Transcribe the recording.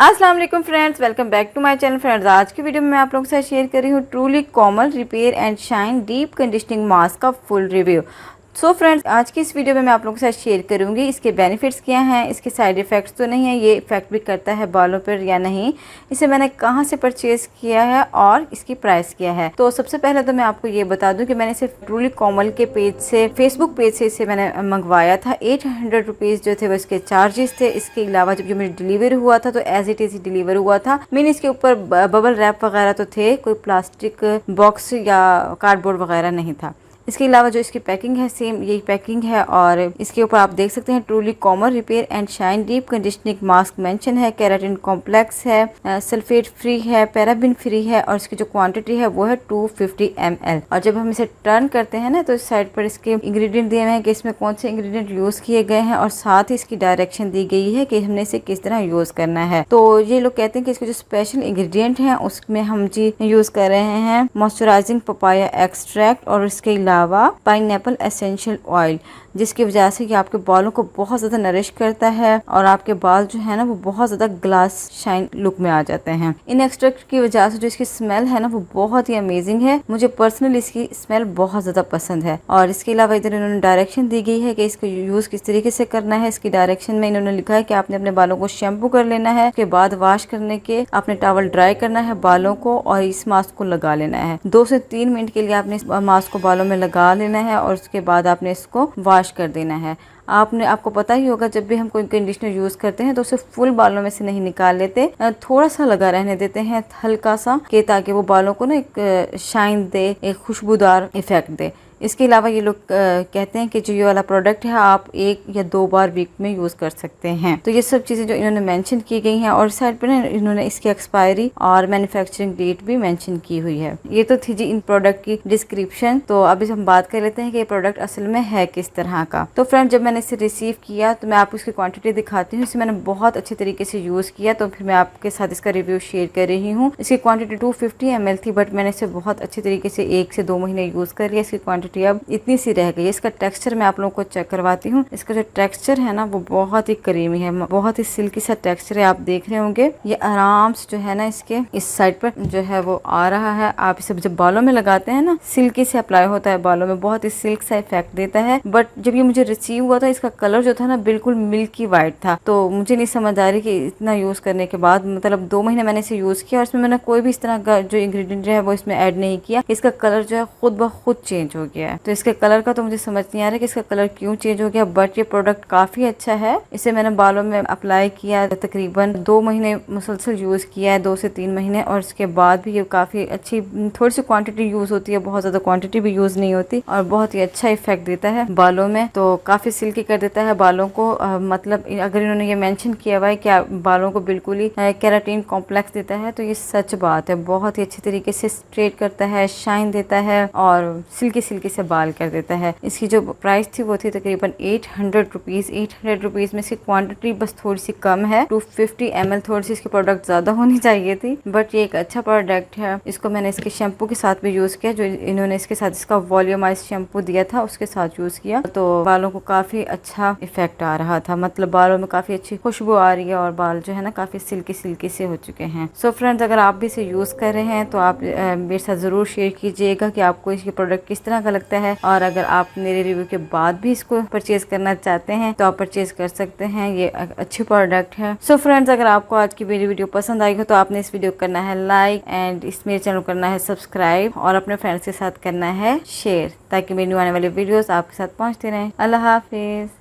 अस्सलाम वालेकुम friends, welcome back to my channel. Friends, आज की वीडियो में मैं आप लोगों के साथ शेयर कर रही हूँ truly Komal repair and shine deep conditioning mask का फुल रिव्यू। सो फ्रेंड्स, आज की इस वीडियो में मैं आप लोगों के साथ शेयर करूंगी इसके बेनिफिट्स क्या हैं, इसके साइड इफ़ेक्ट्स तो नहीं है, ये इफ़ेक्ट भी करता है बालों पर या नहीं, इसे मैंने कहां से परचेज़ किया है और इसकी प्राइस क्या है। तो सबसे पहले तो मैं आपको ये बता दूं कि मैंने इसे ट्रूली कोमल के पेज से, फेसबुक पेज से इसे मैंने मंगवाया था। 800 रुपीज़ जो थे वो इसके चार्जेस थे। इसके अलावा जब मुझे डिलीवर हुआ था तो एज इट इज़ डिलीवर हुआ था। मीन इसके ऊपर बबल रैप वगैरह तो थे, कोई प्लास्टिक बॉक्स या कार्डबोर्ड वगैरह नहीं था। इसके अलावा जो इसकी पैकिंग है सेम यही पैकिंग है और इसके ऊपर आप देख सकते हैं truly Komal repair and shine deep conditioning mask mention है, केराटिन कॉम्प्लेक्स है, सल्फेट फ्री है, पैराबिन फ्री है और इसकी जो क्वांटिटी है वो है 250 ml। और जब हम इसे टर्न करते हैं ना तो इस साइड पर इसके इंग्रेडिएंट दिए हुए हैं कि इसमें कौन से इंग्रेडिएंट यूज किए गए हैं और साथ ही इसकी डायरेक्शन दी गई है कि हमने इसे किस तरह यूज करना है। तो ये लोग कहते हैं कि इसके जो स्पेशल इंग्रेडिएंट हैं उसमें हम जी यूज कर रहे हैं मॉइस्चराइजिंग पपाया एक्सट्रैक्ट और इसके अलावा पाइनएप्पल एसेंशियल ऑयल, जिसकी वजह से कि आपके बालों को बहुत ज़्यादा नरिश करता है और आपके बाल जो है ना वो बहुत ज़्यादा ग्लास शाइन लुक में आ जाते हैं। इन एक्सट्रैक्ट की वजह से जो इसकी स्मेल है ना वो बहुत ही अमेजिंग है। मुझे पर्सनली इसकी स्मेल बहुत ज़्यादा पसंद है। और इसके अलावा इधर इन्होंने डायरेक्शन दी गई है कि इसको यूज़ किस तरीके से करना है। इसकी डायरेक्शन में इन्होंने लिखा है कि आपने अपने बालों को शैम्पू कर लेना है, उसके बाद वॉश करने के आपने टॉवल ड्राई करना है बालों को और इस मास्क को लगा लेना है। 2 से 3 मिनट के लिए आपने इस मास्क को बालों में लगा लेना है और उसके बाद आपने इसको वॉश कर देना है। आपको पता ही होगा जब भी हम कोई कंडीशनर यूज करते हैं तो उसे फुल बालों में से नहीं निकाल लेते, थोड़ा सा लगा रहने देते हैं हल्का सा, कि ताकि वो बालों को ना एक शाइन दे, एक खुशबूदार इफेक्ट दे। इसके अलावा ये लोग कहते हैं कि जो ये वाला प्रोडक्ट है आप 1 या 2 बार वीक में यूज़ कर सकते हैं। तो ये सब चीज़ें जो इन्होंने मेंशन की गई हैं और साइड पर ना इन्होंने इसकी एक्सपायरी और मैन्युफैक्चरिंग डेट भी मेंशन की हुई है। ये तो थी जी इन प्रोडक्ट की डिस्क्रिप्शन। तो अभी हम बात कर लेते हैं कि ये प्रोडक्ट असल में है किस तरह का। तो फ्रेंड, जब मैंने इसे रिसीव किया तो मैं आपको इसकी क्वान्टिटी दिखाती हूँ। इसे मैंने बहुत अच्छे तरीके से यूज़ किया तो फिर मैं आपके साथ इसका रिव्यू शेयर कर रही हूँ। इसकी क्वान्टिटी 250 ml थी, बट मैंने इसे बहुत अच्छे तरीके से 1 से 2 महीने यूज़ कर लिया। इसकी क्वान्टिटी अब इतनी सी रह गई है। इसका टेक्सचर मैं आप लोगों को चेक करवाती हूँ। इसका जो टेक्सचर है ना वो बहुत ही क्रीमी है, बहुत ही सिल्की सा टेक्सचर है। आप देख रहे होंगे ये आराम से जो है ना इसके इस साइड पर जो है वो आ रहा है। आप इसे जब बालों में लगाते हैं ना सिल्की से अप्लाई होता है बालों में, बहुत ही सिल्क सा इफेक्ट देता है। बट जब ये मुझे रिसीव हुआ था इसका कलर जो था ना बिल्कुल मिल्की वाइट था। तो मुझे नहीं समझ आ रही कि इतना यूज करने के बाद, मतलब 2 महीने मैंने इसे यूज किया और इसमें मैंने कोई भी इस तरह का जो इंग्रेडिएंट है वो इसमें ऐड नहीं किया। इसका कलर जो है खुद ब खुद चेंज हो गया है। तो इसके कलर का तो मुझे समझ नहीं आ रहा कि इसका कलर क्यों चेंज हो गया, बट ये प्रोडक्ट काफी अच्छा है। इसे मैंने बालों में अप्लाई किया, तकरीबन 2 महीने मुसलसल यूज किया है, 2 से 3 महीने, और इसके बाद भी ये काफी अच्छी थोड़ी सी क्वांटिटी यूज होती है, बहुत ज्यादा क्वांटिटी भी यूज नहीं होती और बहुत ही अच्छा इफेक्ट देता है बालों में। तो काफी सिल्की कर देता है बालों को। मतलब अगर इन्होंने ये मेंशन किया हुआ है कि बालों को बिल्कुल ही केराटिन कॉम्प्लेक्स देता है तो ये सच बात है। बहुत ही अच्छे तरीके से स्ट्रेट करता है, शाइन देता है और सिल्की सिल्की से बाल कर देता है। इसकी जो प्राइस थी वो थी तकरीबन 800 रुपीज़। 800 रुपीज़ में इसकी क्वांटिटी बस थोड़ी सी कम है, 250 ml। थोड़ी सी इसकी प्रोडक्ट ज़्यादा होनी चाहिए थी, बट ये एक अच्छा प्रोडक्ट है। इसको मैंने इसके शैम्पू के साथ भी यूज़ किया, जो इन्होंने इसके साथ इसका वॉल्यूमाइज शैम्पू दिया था उसके साथ यूज़ किया तो बालों को काफ़ी अच्छा इफेक्ट आ रहा था। मतलब बालों में काफ़ी अच्छी खुशबू आ रही है और बाल जो है ना काफ़ी सिल्की सिल्की से हो चुके हैं। सो फ्रेंड्स, अगर आप भी इसे यूज़ कर रहे हैं तो आप मेरे साथ ज़रूर शेयर कीजिएगा कि आपको इसकी प्रोडक्ट किस तरह का लगता है। और अगर आप मेरे रिव्यू के बाद भी इसको परचेज करना चाहते हैं तो आप परचेज कर सकते हैं, ये अच्छी प्रोडक्ट है। सो फ्रेंड्स, अगर आपको आज की मेरी वीडियो पसंद आई हो तो आपने इस वीडियो को करना है लाइक एंड इस मेरे चैनल को करना है सब्सक्राइब और अपने फ्रेंड्स के साथ करना है शेयर, ताकि मेरी आने वाली वीडियोस आपके साथ पहुंचती रहें। अल्लाह हाफिज।